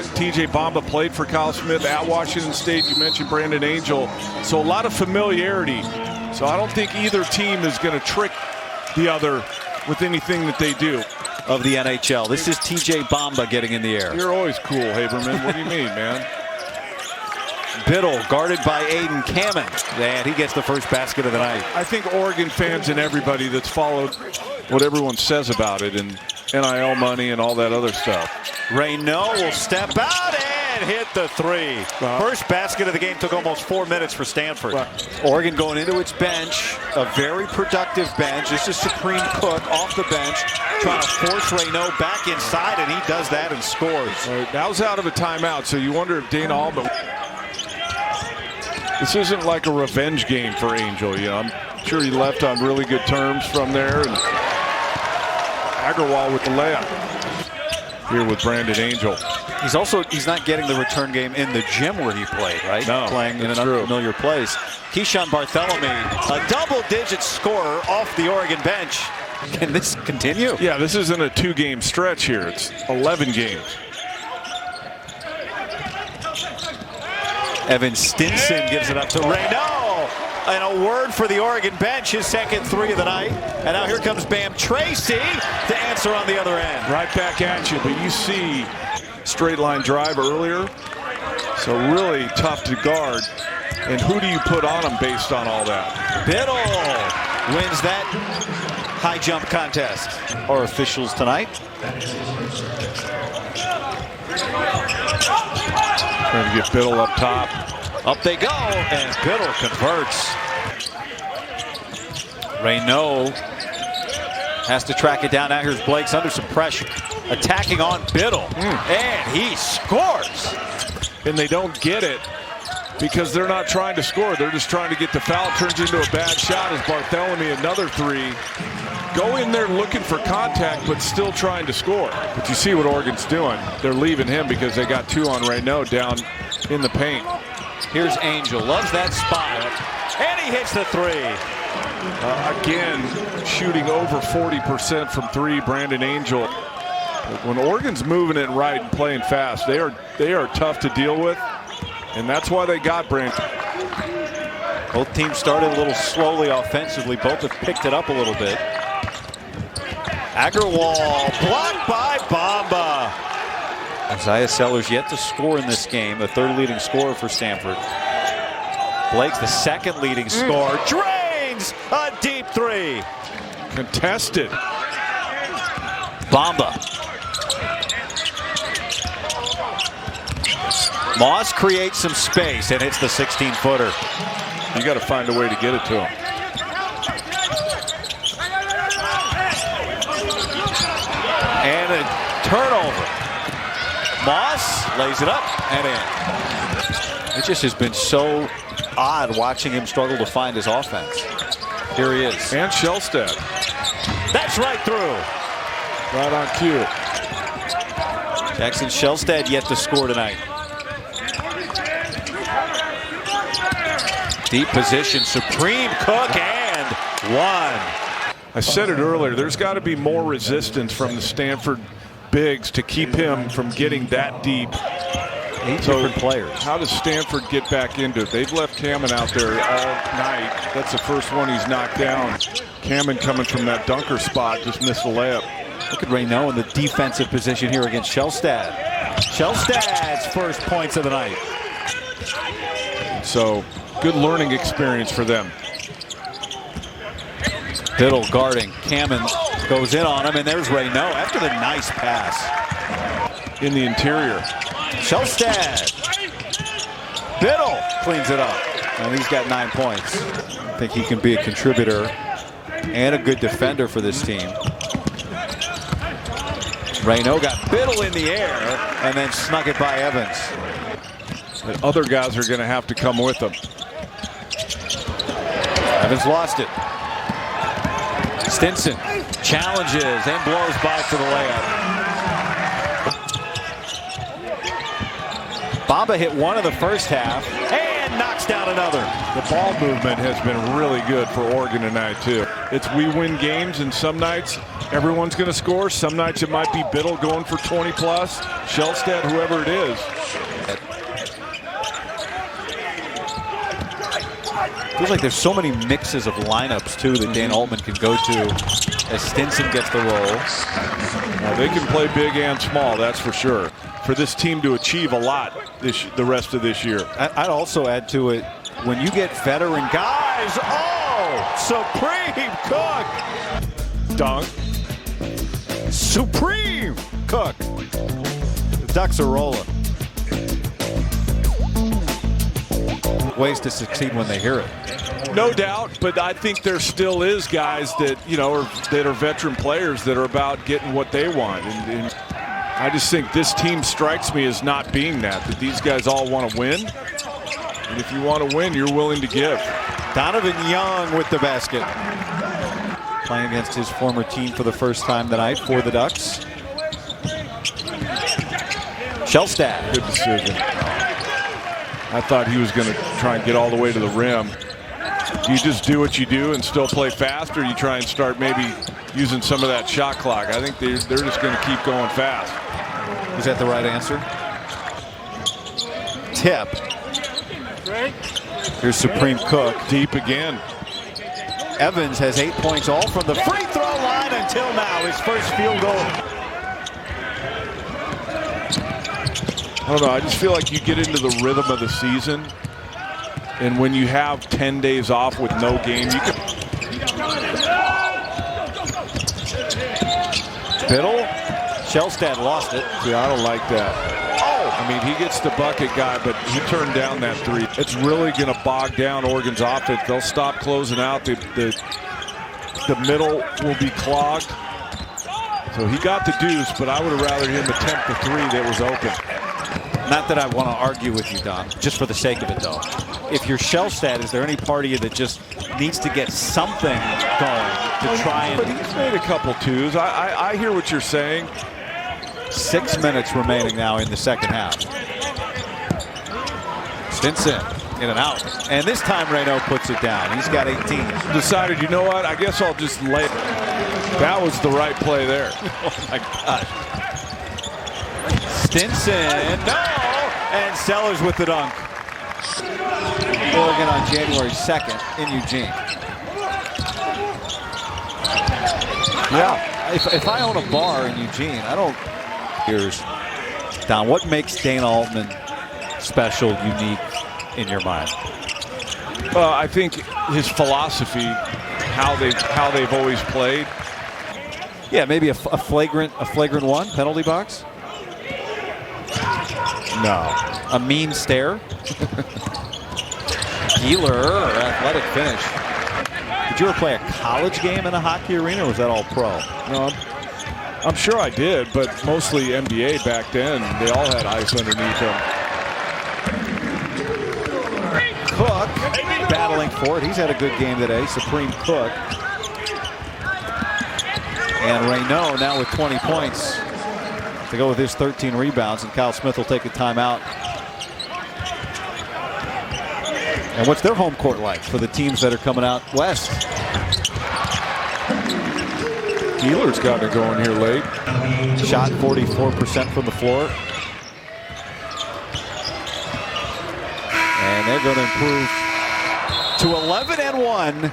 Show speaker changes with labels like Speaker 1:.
Speaker 1: TJ Bamba played for Kyle Smith at Washington State. You mentioned Brandon Angel. So a lot of familiarity. So I don't think either team is going to trick the other with anything that they do.
Speaker 2: Of the NHL. This is TJ Bamba getting in the air.
Speaker 1: You're always cool, Haberman. What do you mean, man?
Speaker 2: Biddle guarded by Aiden Kamen, and he gets the first basket of the night.
Speaker 1: I think Oregon fans and everybody that's followed what everyone says about it and NIL money and all that other stuff.
Speaker 2: Raynaud will step out and hit the three. First basket of the game took almost 4 minutes for Stanford. Oregon going into its bench, a very productive bench. This is Supreme Cook off the bench, trying to force Raynaud back inside, and he does that and scores.
Speaker 1: That was out of a timeout, so you wonder if Dana Altman. This isn't like a revenge game for Angel. You know, I'm sure he left on really good terms from there. And Agarwal with the layup here with Brandon Angel.
Speaker 2: He's not getting the return game in the gym where he played, right?
Speaker 1: No,
Speaker 2: playing in an unfamiliar place. Keyshawn Barthelemy, a double-digit scorer off the Oregon bench. Can this continue?
Speaker 1: Yeah, this isn't a 2-game stretch here. It's 11 games.
Speaker 2: Evan Stinson gives it up to Raynaud. And a word for the Oregon bench, his second three of the night. And now here comes Bam Tracy to answer on the other end.
Speaker 1: Right back at you, but you see straight line drive earlier. So really tough to guard. And who do you put on him based on all that?
Speaker 2: Biddle wins that high jump contest. Our officials tonight.
Speaker 1: Trying to get Biddle up top.
Speaker 2: Up they go, and Biddle converts. Raynaud has to track it down. Now here's Blake's under some pressure. Attacking on Biddle, and he scores.
Speaker 1: And they don't get it because they're not trying to score. They're just trying to get the foul. Turns into a bad shot as Barthelemy, another three. Go in there looking for contact, but still trying to score. But you see what Oregon's doing. They're leaving him because they got two on Raynaud down in the paint.
Speaker 2: Here's Angel, loves that spot, and he hits the three.
Speaker 1: Again, shooting over 40% from three, Brandon Angel. When Oregon's moving it right and playing fast, they are tough to deal with, and that's why they got Brandon.
Speaker 2: Both teams started a little slowly offensively. Both have picked it up a little bit. Agarwal blocked by Bamba. Isaiah Sellers yet to score in this game, the third leading scorer for Stanford. Blake's the second leading scorer. Drains a deep three.
Speaker 1: Contested.
Speaker 2: Bamba. Moss creates some space and hits the 16-footer.
Speaker 1: You got to find a way to get it to him.
Speaker 2: And a turnover. Moss lays it up and in. It just has been so odd watching him struggle to find his offense. Here he is.
Speaker 1: And Shellstead.
Speaker 2: That's right through.
Speaker 1: Right on cue.
Speaker 2: Jackson Shellstead yet to score tonight. Deep position, Supreme Cook, and one.
Speaker 1: I said it earlier, there's got to be more resistance from the Stanford bigs to keep him from getting that deep.
Speaker 2: 8 different players.
Speaker 1: How does Stanford get back into it? They've left Kamen out there all night. That's the first one he's knocked down. Kamen coming from that dunker spot, just missed the layup.
Speaker 2: Look at Raynaud in the defensive position here against Shellstead. Shellstad's first points of the night.
Speaker 1: So, good learning experience for them.
Speaker 2: Biddle guarding. Kamen goes in on him, and there's Raynaud after the nice pass.
Speaker 1: In the interior.
Speaker 2: Shellstead. Biddle cleans it up. And he's got 9 points. I think he can be a contributor and a good defender for this team. Raynaud got Biddle in the air and then snuck it by Evans.
Speaker 1: The other guys are going to have to come with them.
Speaker 2: Evans lost it. Stinson challenges and blows by for the layup. Bamba hit one in the first half and knocks down another.
Speaker 1: The ball movement has been really good for Oregon tonight, too. It's we win games, and some nights everyone's going to score. Some nights it might be Biddle going for 20-plus, Shellstead, whoever it is.
Speaker 2: Feels like there's so many mixes of lineups, too, that Dan Altman can go to as Stinson gets the roll.
Speaker 1: Well, they can play big and small, that's for sure. For this team to achieve a lot the rest of this year.
Speaker 2: I'd also add to it, when you get veteran guys, Supreme Cook.
Speaker 1: Dunk.
Speaker 2: Supreme Cook. The Ducks are rolling. Ways to succeed when they hear it.
Speaker 1: No doubt, but I think there still is guys that, that are veteran players that are about getting what they want. And I just think this team strikes me as not being that these guys all want to win. And if you want to win, you're willing to give.
Speaker 2: Donovan Young with the basket. Playing against his former team for the first time tonight for the Ducks. Shellstead.
Speaker 1: Good decision. I thought he was going to try and get all the way to the rim. Do you just do what you do and still play fast, or you try and start maybe using some of that shot clock? I think they're just going to keep going fast.
Speaker 2: Is that the right answer? Tip. Here's Supreme Cook.
Speaker 1: Deep again.
Speaker 2: Evans has 8 points all from the free throw line until now. His first field goal.
Speaker 1: I don't know. I just feel like you get into the rhythm of the season, and when you have 10 days off with no game, you can.
Speaker 2: Biddle. Shellstead lost it.
Speaker 1: Yeah, I don't like that.
Speaker 2: Oh!
Speaker 1: I mean, he gets the bucket guy, but he turned down that three. It's really going to bog down Oregon's offense. They'll stop closing out. The middle will be clogged. So he got the deuce, but I would have rather him attempt the three that was open.
Speaker 2: Not that I want to argue with you, Don, just for the sake of it, though. If you're Shellstead, is there any part of you that just needs to get something going to try and...
Speaker 1: But he's made a couple twos. I hear what you're saying.
Speaker 2: 6 minutes remaining now in the second half. Stinson in and out. And this time Reno puts it down. He's got 18.
Speaker 1: Decided, you know what? I guess I'll just lay it. That was the right play there.
Speaker 2: Oh, my God. Stinson, no! And Sellers with the dunk. Oregon on January 2nd in Eugene. Yeah, if I own a bar in Eugene, I don't... Here's Don, what makes Dana Altman special, unique in your mind?
Speaker 1: Well, I think his philosophy, how they've always played.
Speaker 2: Yeah, maybe a flagrant one, penalty box?
Speaker 1: No.
Speaker 2: A mean stare? Healer, athletic finish. Did you ever play a college game in a hockey arena, or was that all pro?
Speaker 1: No, I'm sure I did, but mostly NBA back then. They all had ice underneath them.
Speaker 2: Cook battling for it. He's had a good game today. Supreme Cook. And Reno now with 20 points to go with his 13 rebounds, and Kyle Smith will take a timeout. And what's their home court like for the teams that are coming out west?
Speaker 1: Keeler's got it going here late.
Speaker 2: Shot 44% from the floor. And they're going to improve to 11-1.